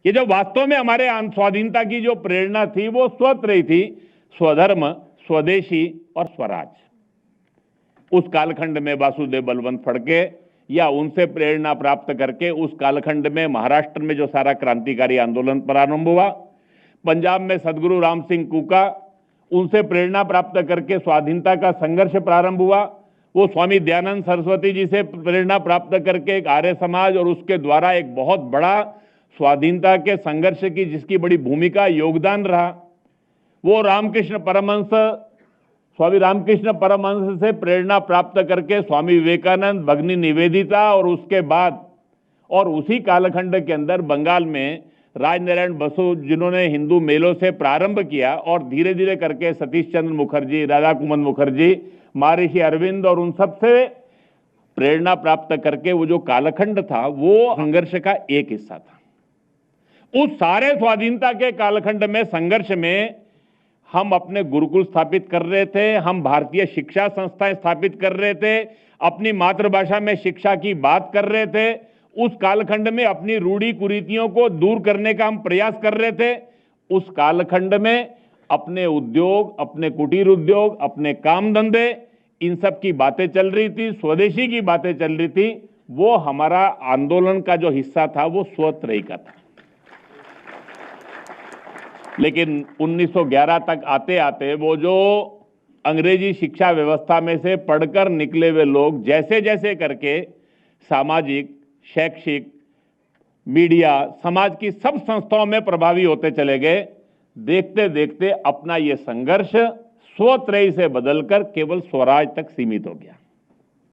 ये जो वास्तव में हमारे स्वाधीनता की जो प्रेरणा थी वो स्वतंत्र थी, स्वधर्म, स्वदेशी और स्वराज। उस कालखंड में वासुदेव बलवंत फड़के या उनसे प्रेरणा प्राप्त करके उस कालखंड में महाराष्ट्र में जो सारा क्रांतिकारी आंदोलन प्रारंभ हुआ, पंजाब में सदगुरु राम सिंह कूका, उनसे प्रेरणा प्राप्त करके स्वाधीनता का संघर्ष प्रारंभ हुआ। वो स्वामी दयानंद सरस्वती जी से प्रेरणा प्राप्त करके एक आर्य समाज और उसके द्वारा एक बहुत बड़ा स्वाधीनता के संघर्ष की जिसकी बड़ी भूमिका योगदान रहा, वो रामकृष्ण परमहंस, स्वामी रामकृष्ण परमहंस से प्रेरणा प्राप्त करके स्वामी विवेकानंद, भगिनी निवेदिता और उसके बाद और उसी कालखंड के अंदर बंगाल में राजनारायण बसु, जिन्होंने हिंदू मेलों से प्रारंभ किया और धीरे धीरे करके सतीश चंद्र मुखर्जी, राधा कुमन मुखर्जी, महर्षि अरविंद और उन सब से प्रेरणा प्राप्त करके वो जो कालखंड था वो संघर्ष का एक हिस्सा था। उस सारे स्वाधीनता के कालखंड में संघर्ष में हम अपने गुरुकुल स्थापित कर रहे थे, हम भारतीय शिक्षा संस्थाएं स्थापित कर रहे थे, अपनी मातृभाषा में शिक्षा की बात कर रहे थे, उस कालखंड में अपनी रूढ़ी कुरीतियों को दूर करने का हम प्रयास कर रहे थे। उस कालखंड में अपने उद्योग, अपने कुटीर उद्योग, अपने काम धंधे, इन सब की बातें चल रही थी, स्वदेशी की बातें चल रही थी। वो हमारा आंदोलन का जो हिस्सा था वो स्वतंत्र का था। लेकिन 1911 तक आते आते वो जो अंग्रेजी शिक्षा व्यवस्था में से पढ़कर निकले हुए लोग जैसे जैसे करके सामाजिक, शैक्षिक, मीडिया, समाज की सब संस्थाओं में प्रभावी होते चले गए, देखते देखते अपना ये संघर्ष स्वत्रयी से बदलकर केवल स्वराज तक सीमित हो गया।